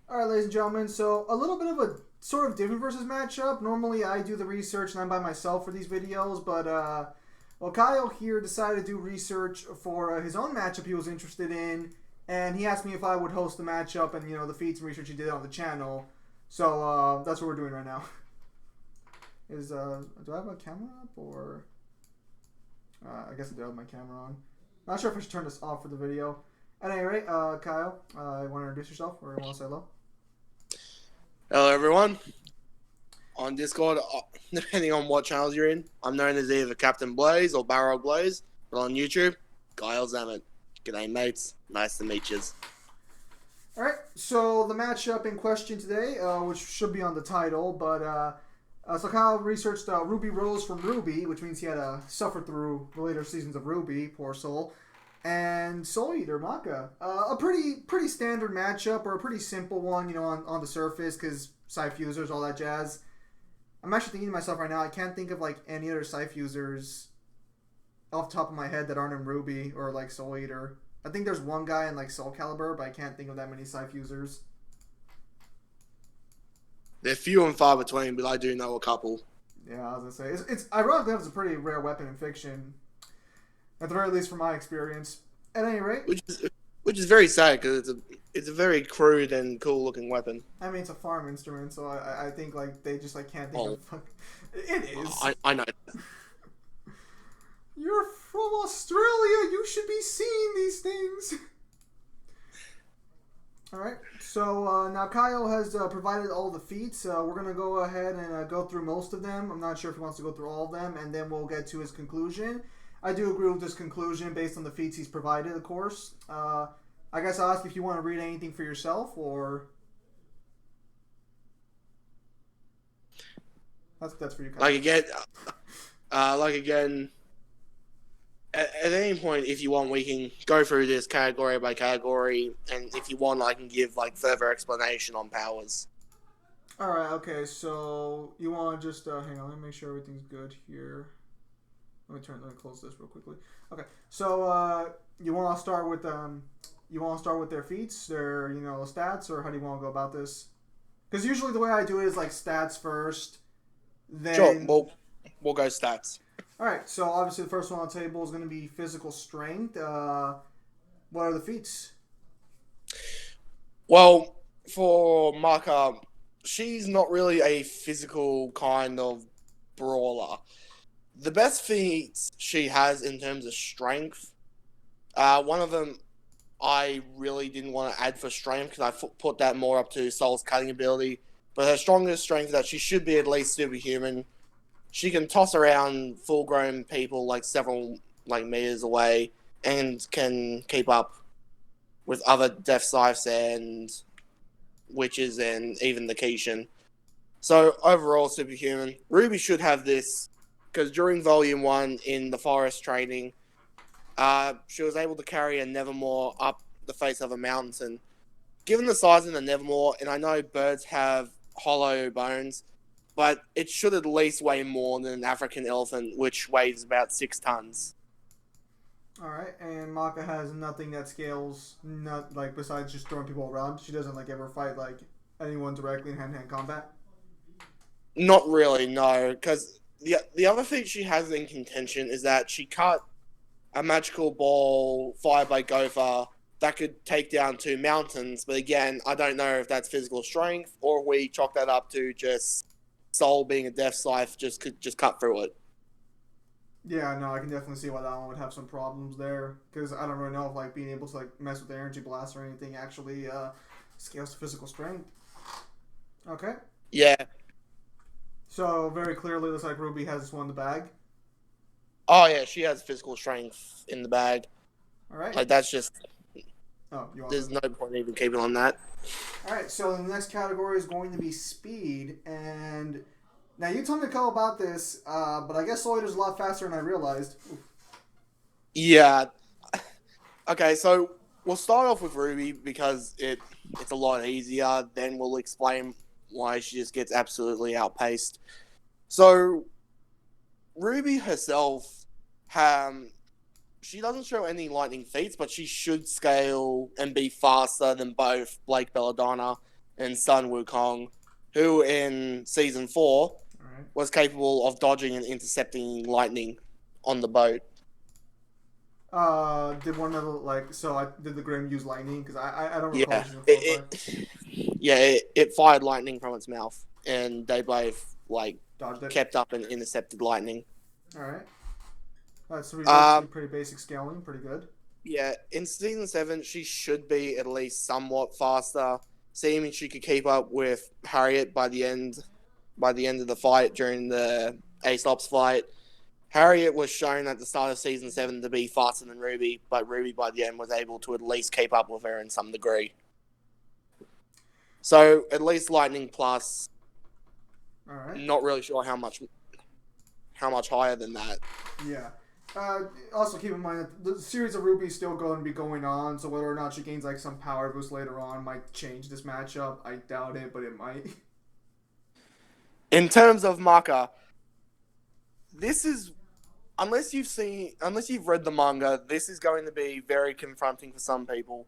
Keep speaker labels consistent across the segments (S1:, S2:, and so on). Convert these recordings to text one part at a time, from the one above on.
S1: All right, ladies and gentlemen. So a little bit of a sort of different versus matchup. Normally, I do the research and I'm by myself for these videos, but well, Kyle here decided to do research for his own matchup he was interested in, and he asked me if I would host the matchup and the feats and research he did on the channel. So that's what we're doing right now. Is do I have my camera up or? I guess I do have my camera on. Not sure if I should turn this off for the video. At any rate, Kyle, you want to introduce yourself or you want to say hello?
S2: Hello, everyone. On Discord, depending on what channels you're in, I'm known as either Captain Blaze or Barrel Blaze. But on YouTube, Kyle Zammit. G'day, mates. Nice to meet yous.
S1: All right, so the matchup in question today, which should be on the title, but so Kyle researched Ruby Rose from Ruby, which means he had suffered through the later seasons of Ruby, poor soul, and Soul Eater Maka. A pretty standard matchup, or a pretty simple one, on the surface, because Scythe users, all that jazz. I'm actually thinking to myself right now, I can't think of like any other Scythe users off the top of my head that aren't in Ruby or like Soul Eater. I think there's one guy in like Soul Calibur, but I can't think of that many Scythe users.
S2: They're few and far between, but I do know a couple.
S1: Yeah, I was gonna say it's ironically that was a pretty rare weapon in fiction, at the very least from my experience. At any rate,
S2: Which is very sad because it's a very crude and cool looking weapon.
S1: I mean it's a farm instrument, so I think like they just like can't think
S2: Oh,
S1: of. It is.
S2: I know.
S1: You're from Australia. You should be seeing these things. All right. So now Kyle has provided all the feats. We're gonna go ahead and go through most of them. I'm not sure if he wants to go through all of them, and then we'll get to his conclusion. I do agree with this conclusion based on the feats he's provided, of course. I guess I'll ask if you want to read anything for yourself, or that's for you, Kyle.
S2: Like again, at any point, if you want, we can go through this category by category, and if you want, I can give like further explanation on powers.
S1: All right. Okay. So you want to just hang on? Let me make sure everything's good here. Let me close this real quickly. Okay. So you want to start with their feats, their stats, or how do you want to go about this? Because usually the way I do it is like stats first,
S2: Sure,
S1: then.
S2: we'll go stats.
S1: All right. So obviously the first one on the table is going to be physical strength. What are the feats?
S2: Well, for Maka, she's not really a physical kind of brawler. The best feats she has in terms of strength, one of them I really didn't want to add for strength because I put that more up to Soul's cutting ability. But her strongest strength is that she should be at least superhuman. She can toss around full-grown people like several like meters away and can keep up with other Death Scythes and witches and even the Keishan. So overall, superhuman. Ruby should have this because during Volume 1 in the forest training, she was able to carry a Nevermore up the face of a mountain. Given the size of the Nevermore, and I know birds have hollow bones, but it should at least weigh more than an African elephant, which weighs about 6 tons.
S1: All right, and Maka has nothing that scales, not like besides just throwing people around. She doesn't like ever fight like anyone directly in hand-to-hand combat.
S2: Not really, no, because the other thing she has in contention is that she cut a magical ball fired by Gopher that could take down 2 mountains. But again, I don't know if that's physical strength or we chalk that up to just Soul being a Death Scythe could just cut through it.
S1: Yeah, no, I can definitely see why that one would have some problems there because I don't really know if like being able to like mess with the energy blast or anything actually scales to physical strength. Okay,
S2: Yeah.
S1: so very clearly looks like Ruby has this one in the bag.
S2: Oh yeah, she has physical strength in the bag.
S1: All right.
S2: Like that's just
S1: Oh, you want
S2: there's
S1: to?
S2: no point even keeping on that.
S1: All right. So the next category is going to be speed, and now you told me to call about this, but I guess Soul Eater's a lot faster than I realized. Oof.
S2: Yeah. Okay, so we'll start off with Ruby because it's a lot easier. Then we'll explain why she just gets absolutely outpaced. So Ruby herself, she doesn't show any lightning feats, but she should scale and be faster than both Blake Belladonna and Sun Wukong, who in season 4
S1: All right.
S2: was capable of dodging and intercepting lightning on the boat.
S1: Did one of the did the Grim use lightning? Because I don't recall
S2: Yeah,
S1: season 4 or 5.
S2: it fired lightning from its mouth, and they both
S1: Dodged it.
S2: kept up and intercepted lightning.
S1: All right. That's actually
S2: Um,
S1: pretty basic scaling. Pretty good.
S2: yeah, in season 7, she should be at least somewhat faster, seeming she could keep up with Harriet by the end. By the end of the fight during the Aesop's fight, Harriet was shown at the start of season 7 to be faster than Ruby, but Ruby by the end was able to at least keep up with her in some degree. So at least Lightning Plus.
S1: All right.
S2: Not really sure how much higher than that.
S1: Yeah. Also, keep in mind that the series of Ruby is still going to be going on, so whether or not she gains like some power boost later on might change this matchup. I doubt it, but it might.
S2: In terms of Maka, this is unless you've read the manga, this is going to be very confronting for some people.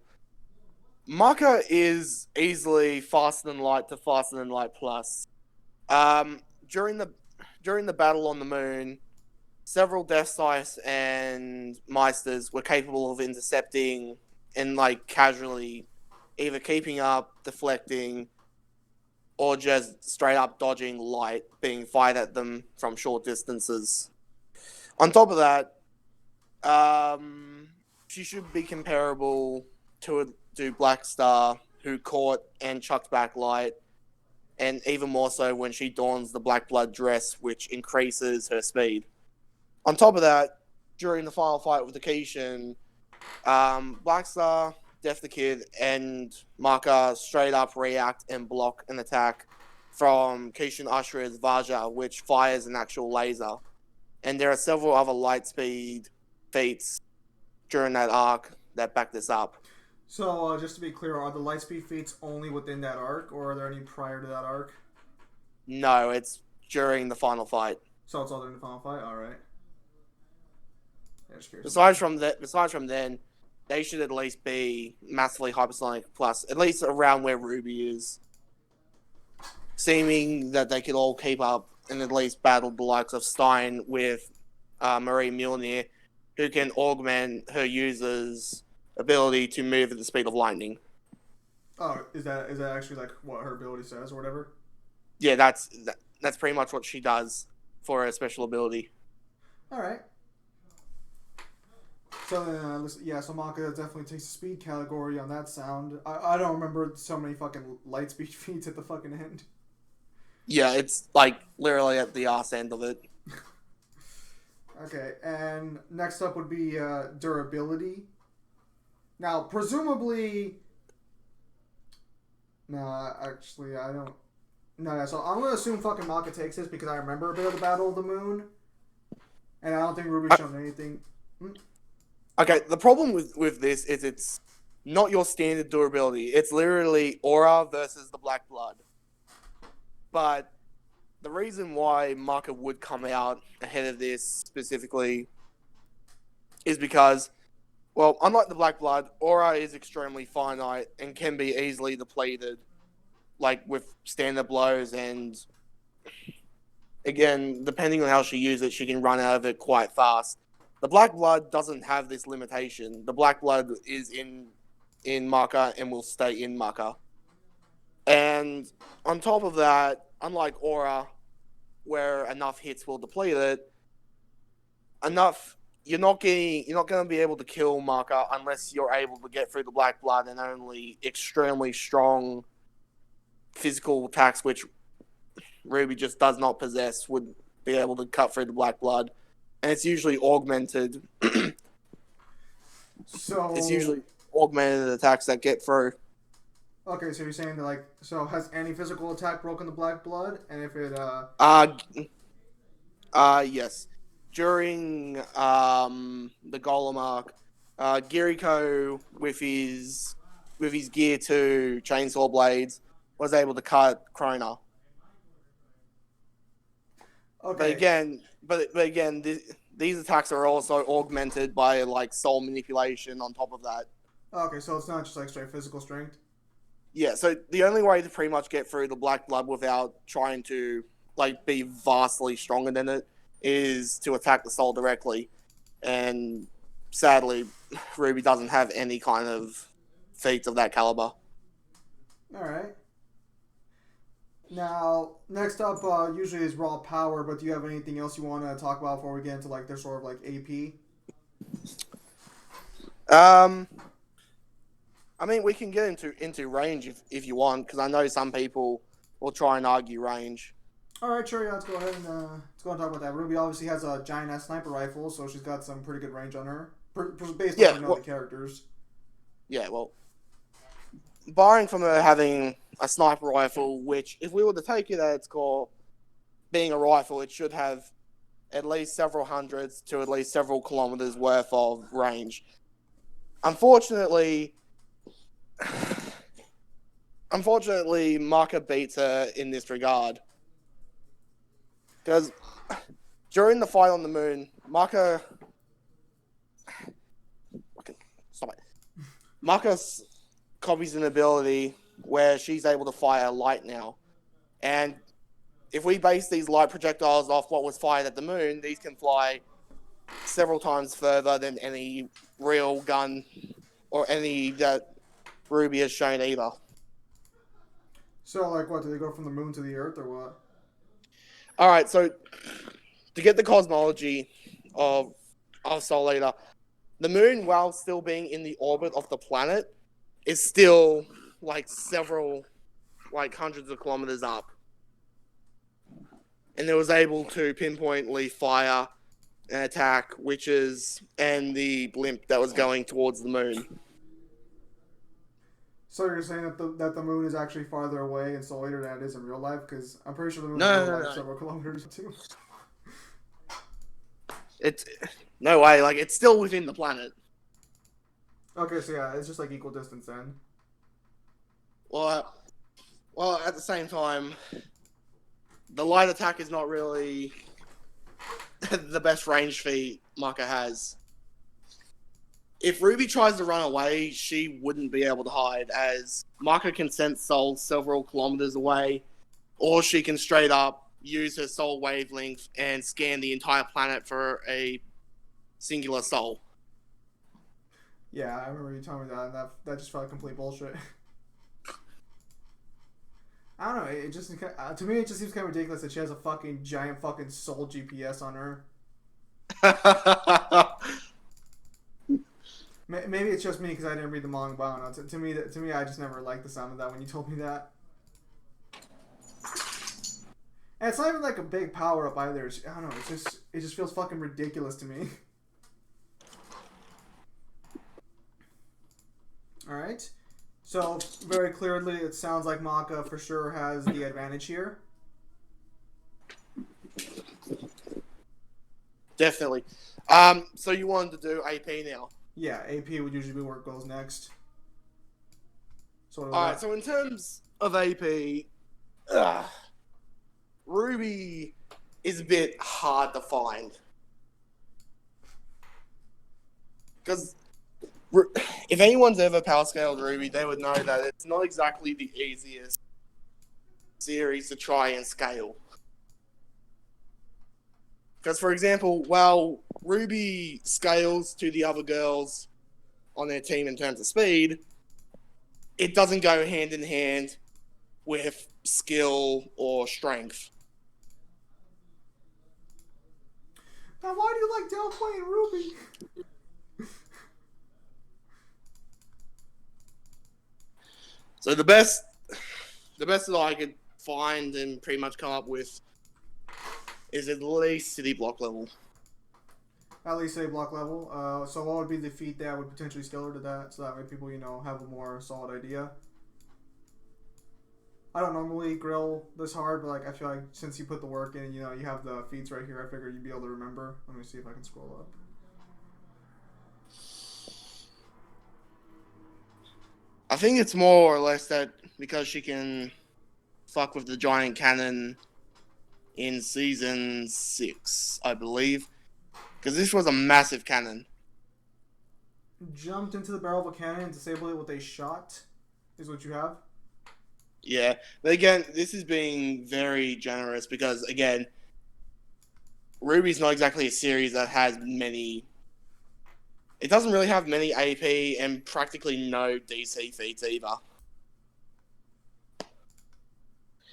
S2: Maka is easily faster than light to faster than light plus. During the battle on the moon, several Death Scythes and Meisters were capable of intercepting and casually either keeping up, deflecting, or just straight up dodging light being fired at them from short distances. On top of that, she should be comparable to Black Star, who caught and chucked back light, and even more so when she dons the Black Blood dress, which increases her speed. On top of that, during the final fight with the Kishin, Black Star, Death the Kid, and Maka straight up react and block an attack from Kishin Ashura's Vaja, which fires an actual laser. And there are several other light speed feats during that arc that back this up.
S1: So, just to be clear, are the lightspeed feats only within that arc, or are there any prior to that arc?
S2: No, it's during the final fight.
S1: So it's all during the final fight? Alright. Yeah,
S2: besides from then, they should at least be massively hypersonic plus, at least around where Ruby is. Seeming that they could all keep up and at least battle the likes of Stein with Marie Mjolnir, who can augment her user's ability to move at the speed of lightning.
S1: Oh, is that actually what her ability says or whatever?
S2: Yeah, that's pretty much what she does for her special ability.
S1: All right. So so Maka definitely takes the speed category on that sound. I don't remember so many fucking light speed feats at the fucking end.
S2: Yeah, it's literally at the arse end of it.
S1: Okay, and next up would be durability. Now, presumably... No, actually, I don't... No, so I'm going to assume fucking Maka takes this because I remember a bit of the Battle of the Moon. And I don't think Ruby's shown anything.
S2: Okay, the problem with this is it's not your standard durability. It's literally Aura versus the Black Blood. But the reason why Maka would come out ahead of this specifically is because, well, unlike the Black Blood, Aura is extremely finite and can be easily depleted, with standard blows, and again, depending on how she uses it, she can run out of it quite fast. The Black Blood doesn't have this limitation. The Black Blood is in Maka and will stay in Maka. And on top of that, unlike Aura, where enough hits will deplete it, you're not going to be able to kill Maka unless you're able to get through the Black Blood, and only extremely strong physical attacks, which Ruby just does not possess, would be able to cut through the Black Blood. And it's usually augmented. It's usually augmented attacks that get through.
S1: Okay, so you're saying that has any physical attack broken the Black Blood? And if it
S2: yes. During the Golem arc, Giriko with his Gear 2 chainsaw blades was able to cut Krona.
S1: Okay.
S2: But again, these attacks are also augmented by soul manipulation on top of that.
S1: Okay, so it's not just straight physical strength.
S2: Yeah, so the only way to pretty much get through the Black Blood without trying to like be vastly stronger than it is to attack the soul directly. And sadly, Ruby doesn't have any kind of feats of that caliber.
S1: All right. Now, next up, usually is raw power, but do you have anything else you want to talk about before we get into like their sort of like AP?
S2: Um, I mean, we can get into range if you want, because I know some people will try and argue range.
S1: All right, sure. Yeah, let's go ahead and talk about that. Ruby obviously has a giant ass sniper rifle, so she's got some pretty good range on her, based on the characters.
S2: Yeah, well, barring from her having a sniper rifle, which if we were to take it at its core, being a rifle, it should have at least several hundreds to at least several kilometers worth of range. Unfortunately, Maka beats her in this regard. Because during the fight on the moon, Maka copies an ability where she's able to fire light now. And if we base these light projectiles off what was fired at the moon, these can fly several times further than any real gun or any that Ruby has shown either.
S1: So, like, what? Do they go from the moon to the Earth, or what?
S2: All right, so to get the cosmology of Soul Eater, the moon, while still being in the orbit of the planet, is still like several, like hundreds of kilometers up. And it was able to pinpointly fire and attack witches and the blimp that was going towards the moon.
S1: So you're saying that the moon is actually farther away in Soul Eater than it is in real life? Because I'm pretty sure the moon is several kilometers too.
S2: It's no way. Like it's still within the planet.
S1: Okay, so yeah, it's just like equal distance then.
S2: Well, at the same time, the light attack is not really the best range feat Maka has. If Ruby tries to run away, she wouldn't be able to hide, as Maka can sense souls several kilometers away, or she can straight up use her soul wavelength and scan the entire planet for a singular soul.
S1: Yeah, I remember you telling me that, and that just felt like complete bullshit. I don't know. It just to me, it just seems kind of ridiculous that she has a fucking giant fucking soul GPS on her. Maybe it's just me because I didn't read the manga. I don't know. To me, I just never liked the sound of that when you told me that. And it's not even like a big power up either. I don't know. It just feels fucking ridiculous to me. All right. So very clearly, it sounds like Maka for sure has the advantage here.
S2: Definitely. So you wanted to do AP now?
S1: Yeah, AP would usually be where it goes next. So
S2: alright, so in terms of AP, Ruby is a bit hard to find. Because if anyone's ever power scaled Ruby, they would know that it's not exactly the easiest series to try and scale. Because, for example, while Ruby scales to the other girls on their team in terms of speed, it doesn't go hand in hand with skill or strength.
S1: Now, why do you like downplaying Ruby?
S2: So the best that I could find and pretty much come up with is at least city block level.
S1: At least city block level. So what would be the feat that would potentially scale her to that, so that way people, have a more solid idea? I don't normally grill this hard, but I feel like since you put the work in and you have the feats right here, I figured you'd be able to remember. Let me see if I can scroll up.
S2: I think it's more or less that because she can fuck with the giant cannon in season 6, I believe. Because this was a massive cannon.
S1: Jumped into the barrel of a cannon and disabled it with a shot, is what you have?
S2: Yeah, but again, this is being very generous because again, Ruby's not exactly a series that has many. It doesn't really have many AP and practically no DC feats either.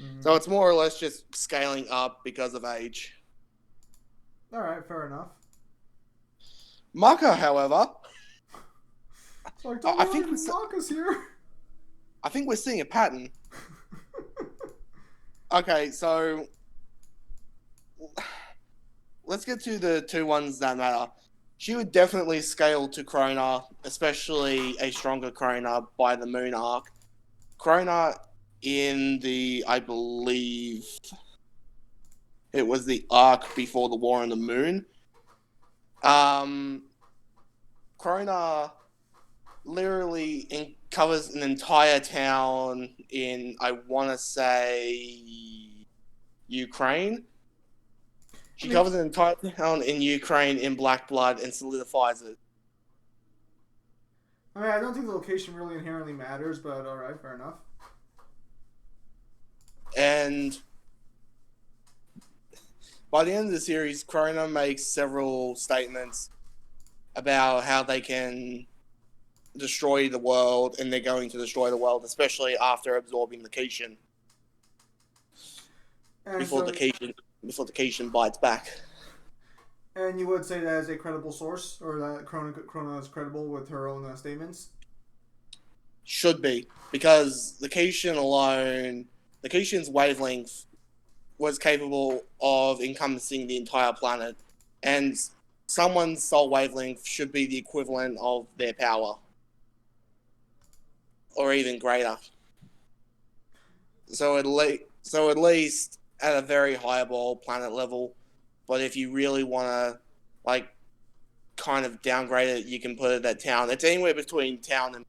S1: Mm-hmm.
S2: So it's more or less just scaling up because of age.
S1: All right, fair enough.
S2: Maka, however,
S1: It's like, don't
S2: I
S1: worry,
S2: think
S1: Maka's here.
S2: I think we're seeing a pattern. Okay, so let's get to the two ones that matter. She would definitely scale to Krona, especially a stronger Krona by the Moon arc. Krona in the, I believe, it was the arc before the War on the Moon. Krona literally covers an entire town in, I want to say, Ukraine.
S1: I
S2: She
S1: mean,
S2: covers an entire town in Ukraine in black blood and solidifies it.
S1: I don't think the location really inherently matters, but all right, fair enough.
S2: And by the end of the series, Krona makes several statements about how they can destroy the world, and they're going to destroy the world, especially after absorbing the Cation.
S1: And
S2: Before
S1: so,
S2: the Cation bites back.
S1: and you would say that is a credible source, or that Krona is credible with her own statements.
S2: Should be, because the Cation alone, the Cation's wavelength was capable of encompassing the entire planet, and someone's soul wavelength should be the equivalent of their power, or even greater. So at least at a very highball planet level. But if you really want to, like, kind of downgrade it, you can put it at town. It's anywhere between town and.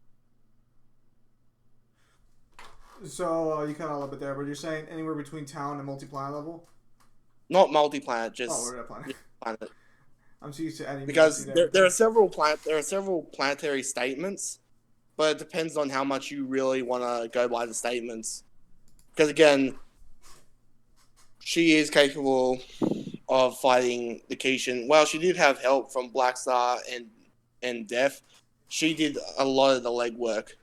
S1: So you cut out a little bit there, but you're saying anywhere between town and multi-planet level?
S2: Not multi-planet,
S1: Oh,
S2: just
S1: we're at planet.
S2: planet.
S1: I'm so used to adding
S2: Because
S1: there.
S2: there are several planetary statements, but it depends on how much you really want to go by the statements. Because again, she is capable of fighting the Cation. Well, she did have help from Black Star and Death. She did a lot of the legwork.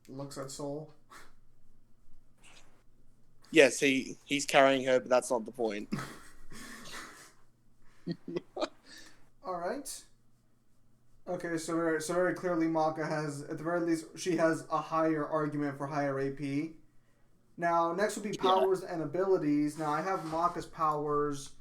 S1: Looks at Soul.
S2: Yes, he's carrying her, but that's not the point.
S1: All right. Okay, so very clearly Maka has, at the very least, she has a higher argument for higher AP. Now, next would be powers and abilities. Now, I have Maka's powers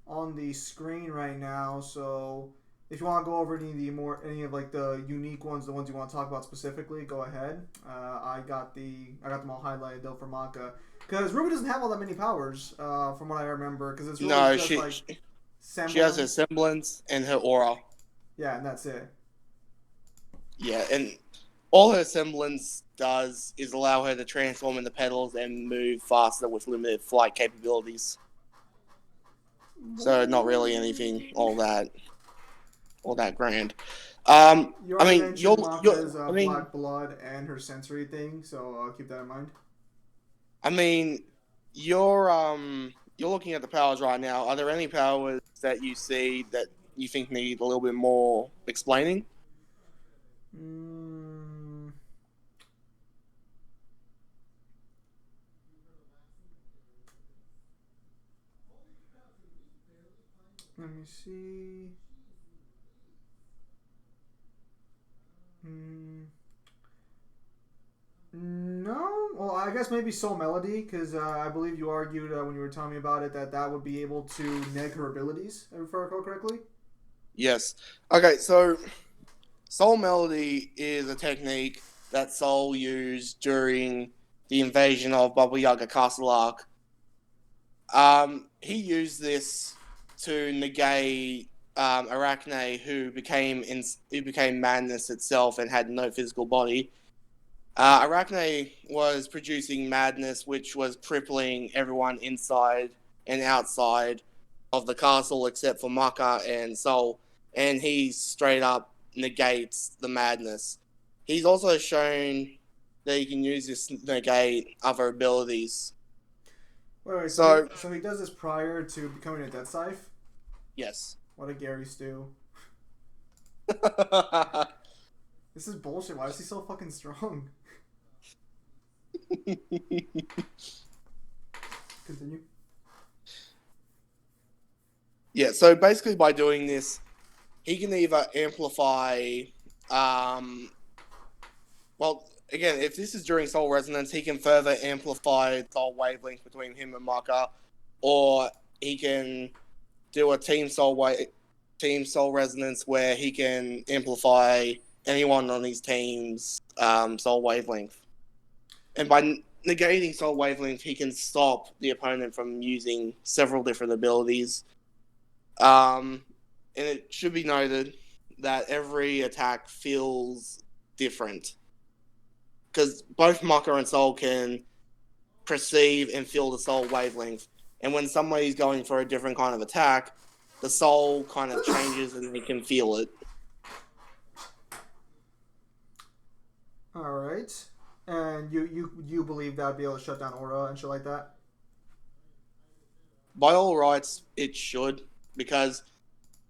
S1: on the screen right now, so if you want to go over any of like the unique ones, the ones you want to talk about specifically, go ahead. I got them all highlighted though for Maka, because Ruby doesn't have all that many powers, from what I remember, because it's really just like semblance.
S2: She has her semblance and her aura.
S1: Yeah, and that's it.
S2: Yeah, and all her semblance does is allow her to transform into petals and move faster with limited flight capabilities. So not really anything all that grand.
S1: You mentioned Maka's black blood and her sensory thing, so keep that in mind.
S2: I mean, you're looking at the powers right now. Are there any powers that you see that you think need a little bit more explaining?
S1: Let me see. No, well, I guess maybe Soul Melody, because I believe you argued when you were telling me about it that would be able to neg her abilities, if I recall correctly.
S2: Yes. Okay, so Soul Melody is a technique that Soul used during the invasion of Baba Yaga Castle Arc. He used this to negate Arachne, who became madness itself and had no physical body. Arachne was producing madness, which was crippling everyone inside and outside of the castle except for Maka and Soul, and he straight up negates the madness. He's also shown that he can use this to negate other abilities.
S1: Wait,
S2: So,
S1: so he does this prior to becoming a Death Scythe?
S2: yes.
S1: What a Gary stew. This is bullshit. Why is he so fucking strong? Continue.
S2: Yeah, so basically by doing this, he can either amplify, um, well, again, if this is during Soul Resonance, he can further amplify Soul Wavelength between him and Maka, or he can do a Team Soul Resonance where he can amplify anyone on his team's Soul Wavelength. And by negating Soul Wavelength, he can stop the opponent from using several different abilities. And it should be noted that every attack feels different. Because both Maka and Soul can perceive and feel the Soul Wavelength. And when somebody's going for a different kind of attack, the Soul kind of changes and they can feel it.
S1: Alright. And you believe that would be able to shut down Aura and shit like that?
S2: By all rights, it should. Because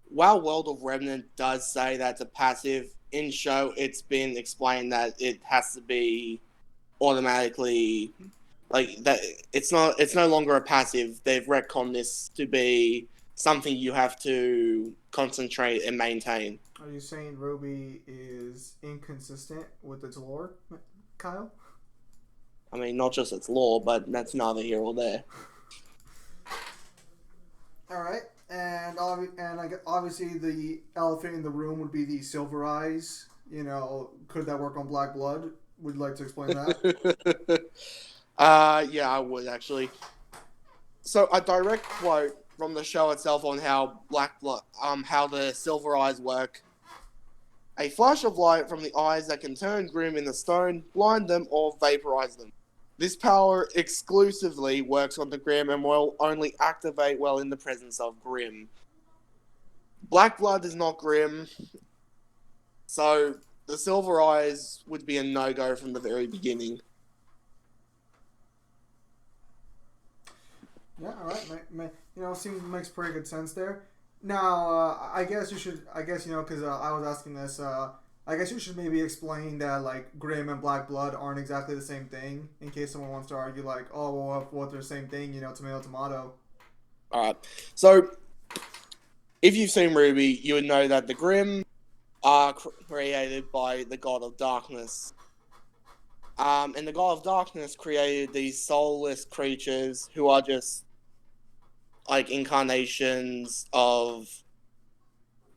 S2: while World of Remnant does say that's a passive, in show it's been explained that it has to be automatically like that. It's no longer a passive. They've retconned this to be something you have to concentrate and maintain.
S1: Are you saying Ruby is inconsistent with its lore, Kyle?
S2: I mean, not just its lore, but that's neither here or there.
S1: Alright. And obviously the elephant in the room would be the Silver Eyes. You know, could that work on Black Blood? Would you like to explain that?
S2: Yeah, I would actually. So a direct quote from the show itself on how how the Silver Eyes work. A flash of light from the eyes that can turn grim in the stone, blind them, or vaporize them. This power exclusively works on the Grim and will only activate while in the presence of Grim. Black Blood is not Grim, so the Silver Eyes would be a no-go from the very beginning.
S1: Yeah, all right. Makes pretty good sense there. Now, I guess because I was asking this. I guess you should maybe explain that like Grim and Black Blood aren't exactly the same thing. In case someone wants to argue like, oh well, what they're the same thing, tomato tomato.
S2: All right. So, if you've seen Ruby, you would know that the Grim are created by the God of Darkness. And the God of Darkness created these soulless creatures who are just like incarnations of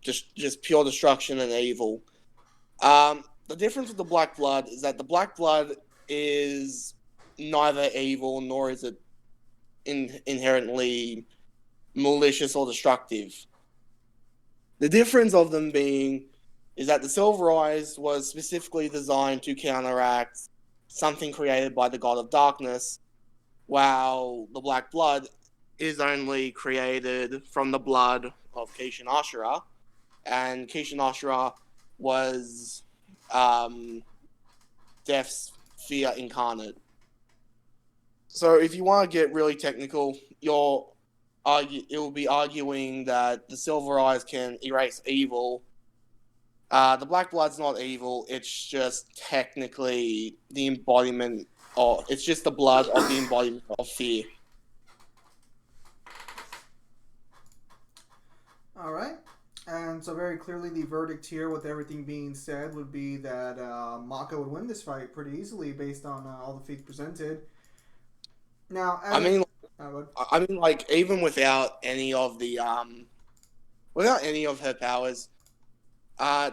S2: just pure destruction and evil. The difference with the Black Blood is that the Black Blood is neither evil nor is it inherently malicious or destructive. The difference of them being is that the Silver Eyes was specifically designed to counteract something created by the God of Darkness, while the Black Blood is only created from the blood of Keishan Ashura, and Keishan Ashura was Death's fear incarnate. So if you want to get really technical, it will be arguing that the Silver Eyes can erase evil. The Black Blood's not evil, it's just technically the embodiment of, it's just the blood of the embodiment of fear.
S1: Alright. And so very clearly the verdict here, with everything being said, would be that Maka would win this fight pretty easily based on all the feats presented. Now,
S2: like even without any of the without any of her powers,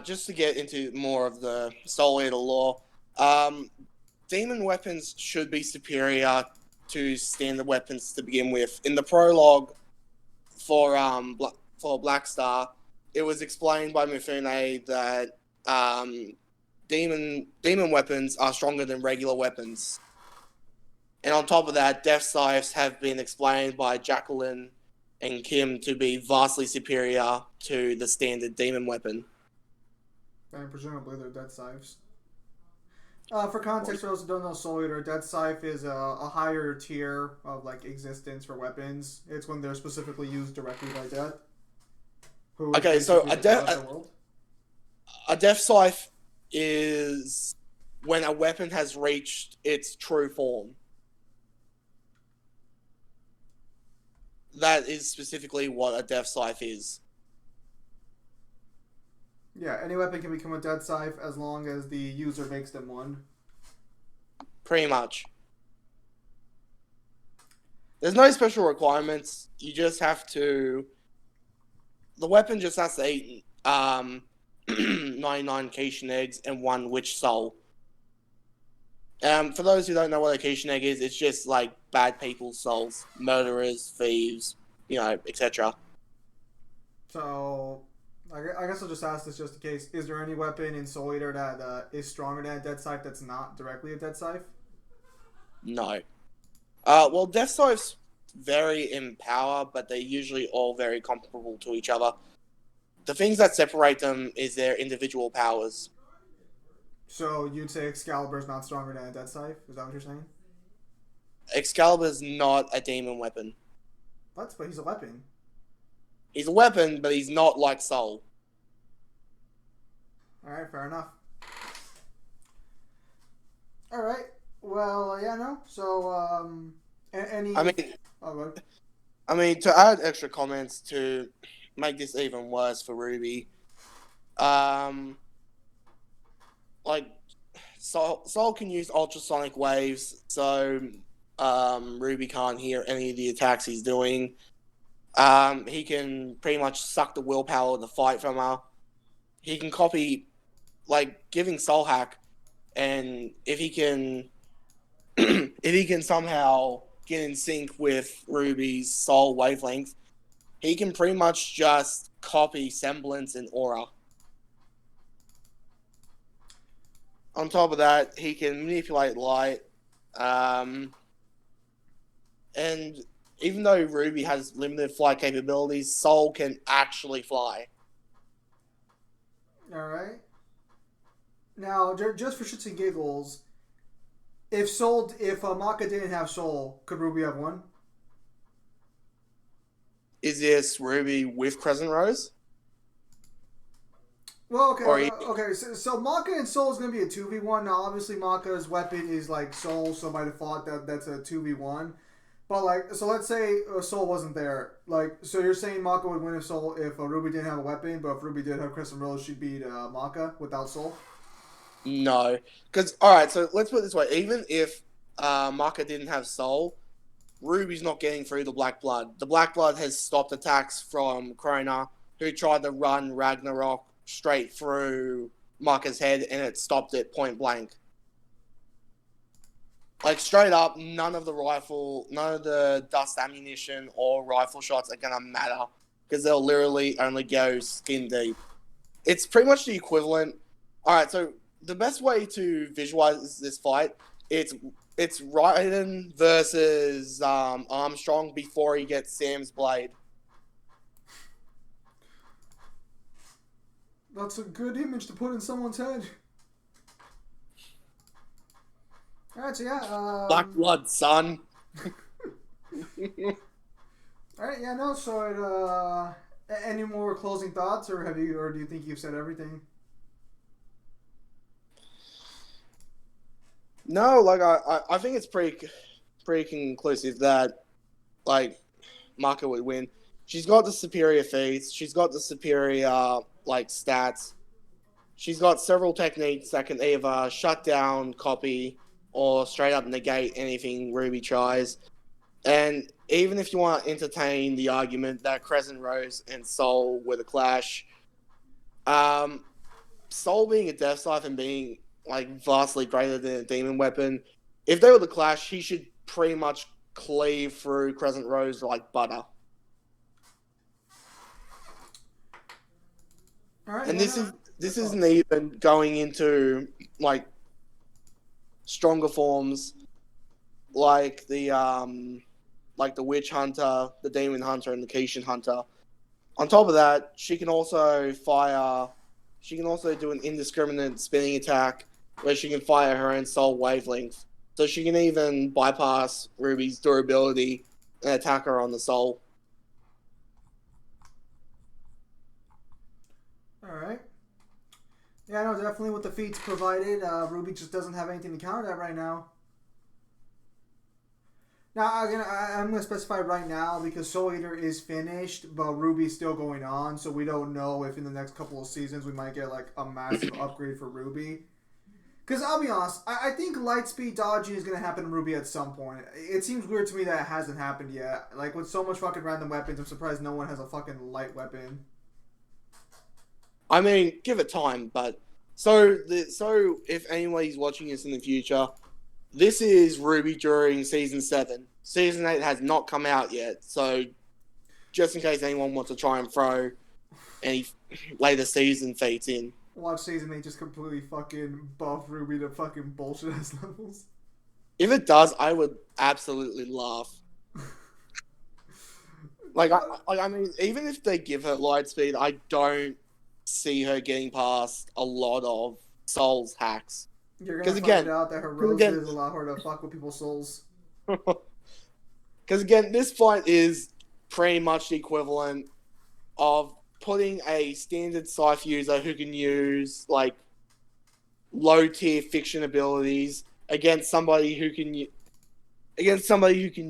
S2: just to get into more of the Soul Eater lore, demon weapons should be superior to standard weapons to begin with. In the prologue for Black Star, it was explained by Mifune that demon weapons are stronger than regular weapons. And on top of that, Death Scythes have been explained by Jacqueline and Kim to be vastly superior to the standard demon weapon.
S1: And presumably they're Death Scythes. For context, for those who don't know, Soul Eater, Dead Scythe is a higher tier of like existence for weapons. It's when they're specifically used directly by Death, who is
S2: Okay, so
S1: basically the god of the world.
S2: a death scythe is when a weapon has reached its true form. That is specifically what a death scythe is.
S1: Yeah, any weapon can become a Dead Scythe as long as the user makes them one.
S2: Pretty much. There's no special requirements. You just have to. The weapon just has to eat 99 cation eggs and 1 witch soul. For those who don't know what a cation egg is, it's just like bad people's souls, murderers, thieves, etc.
S1: So, I guess I'll just ask this just in case. Is there any weapon in Soul Eater that is stronger than a Dead Scythe that's not directly a Dead Scythe?
S2: No. Well, death scythes vary in power, but they're usually all very comparable to each other. The things that separate them is their individual powers.
S1: So you'd say Excalibur's not stronger than a Dead Scythe? Is that what you're saying?
S2: Excalibur's not a demon weapon.
S1: What? But he's a weapon.
S2: He's a weapon, but he's not like Soul.
S1: Alright, fair enough. Alright. Well, yeah, no. So, any...
S2: I mean...
S1: Oh, good.
S2: I mean, to add extra comments to make this even worse for Ruby, like Soul can use ultrasonic waves, so Ruby can't hear any of the attacks he's doing. He can pretty much suck the willpower of the fight from her. He can copy, like giving Soul Hack, and if he can somehow get in sync with Ruby's soul wavelength, he can pretty much just copy semblance and aura. On top of that, he can manipulate light. And even though Ruby has limited flight capabilities, Soul can actually fly.
S1: Alright. Now, just for shits and giggles, if Maka didn't have Soul, could Ruby have one?
S2: Is this Ruby with Crescent Rose?
S1: Well, okay. So Maka and Soul is going to be a 2v1. Now, obviously, Maka's weapon is like Soul, so by default, that's a 2v1. But, like, so let's say Soul wasn't there. Like, so you're saying Maka would win if Ruby didn't have a weapon, but if Ruby did have Crescent Rose, she'd beat Maka without Soul?
S2: No. Because, alright, so let's put it this way. Even if Maka didn't have Soul, Ruby's not getting through the Black Blood. The Black Blood has stopped attacks from Krona, who tried to run Ragnarok straight through Maka's head, and it stopped it point blank. Like, straight up, none of the dust ammunition or rifle shots are going to matter, because they'll literally only go skin deep. It's pretty much the equivalent. Alright, so the best way to visualize this fight, it's Raiden versus Armstrong before he gets Sam's blade.
S1: That's a good image to put in someone's head. Alright, so yeah.
S2: Black blood, son.
S1: Alright, yeah, no, so any more closing thoughts, or do you think you've said everything?
S2: No, like I think it's pretty conclusive that like Maka would win. She's got the superior feats. She's got the superior like stats. She's got several techniques that can either shut down, copy, or straight up negate anything Ruby tries. And even if you want to entertain the argument that Crescent Rose and Soul were the clash, Soul being a Death Scythe and being like vastly greater than a demon weapon, if they were the clash, he should pretty much cleave through Crescent Rose like butter.
S1: All right,
S2: And this isn't even going into like stronger forms like the Witch Hunter, the Demon Hunter, and the Kishin Hunter. On top of that, she can also fire. She can also do an indiscriminate spinning attack where she can fire her own soul wavelength. So she can even bypass Ruby's durability and attack her on the soul.
S1: Alright. Yeah, no, definitely with the feats provided, Ruby just doesn't have anything to counter that right now. Now, again, I'm going to specify right now because Soul Eater is finished, but Ruby's still going on, so we don't know if in the next couple of seasons we might get like a massive upgrade for Ruby. Because I'll be honest, I think Lightspeed dodging is going to happen to Ruby at some point. It seems weird to me that it hasn't happened yet. Like, with so much fucking random weapons, I'm surprised no one has a fucking light weapon.
S2: I mean, give it time, but so if anybody's watching this in the future, this is Ruby during season 7. Season 8 has not come out yet, so just in case anyone wants to try and throw any later season feats in.
S1: Watch season 8 just completely fucking buff Ruby to fucking bullshit ass levels.
S2: If it does, I would absolutely laugh. I mean, even if they give her light speed, I don't see her getting past a lot of Souls hacks.
S1: You're gonna find out that her roses allow her to fuck with people's souls.
S2: Because again, this fight is pretty much the equivalent of putting a standard Scythe user who can use like low tier fiction abilities against somebody who can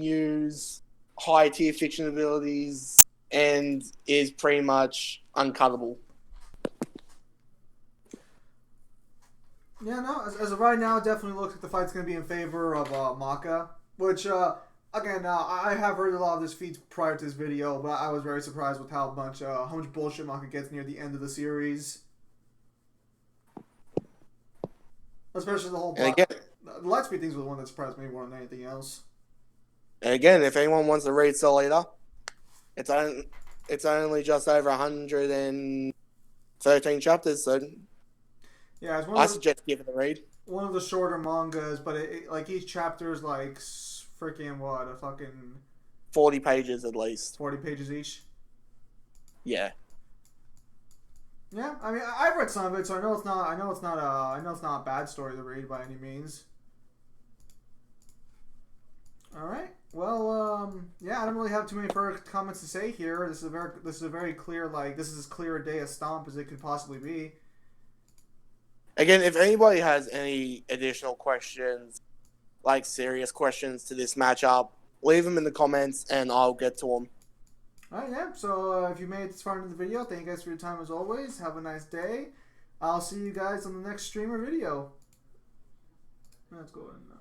S2: use high tier fiction abilities and is pretty much uncuttable.
S1: Yeah, no, as of right now, it definitely looks like the fight's going to be in favor of Maka, which, again, I have heard a lot of this feats prior to this video, but I was very surprised with how much bullshit Maka gets near the end of the series. Especially the whole the Lightspeed things was the one that surprised me more than anything else.
S2: And again, if anyone wants to read Soul Eater, it's only just over 113 chapters, so
S1: yeah, it's
S2: I suggest giving it a read.
S1: One of the shorter mangas, but like each chapter is like freaking what, a fucking
S2: 40 pages at least.
S1: 40 pages each.
S2: Yeah.
S1: Yeah, I mean, I've read some of it, so I know it's not a bad story to read by any means. All right. Well, yeah, I don't really have too many further comments to say here. This is a very clear, like, this is as clear a day of Stomp as it could possibly be.
S2: Again, if anybody has any additional questions, like serious questions to this matchup, leave them in the comments and I'll get to them.
S1: Alright, yeah. So if you made it this far into the video, thank you guys for your time as always. Have a nice day. I'll see you guys on the next stream or video. Let's go ahead and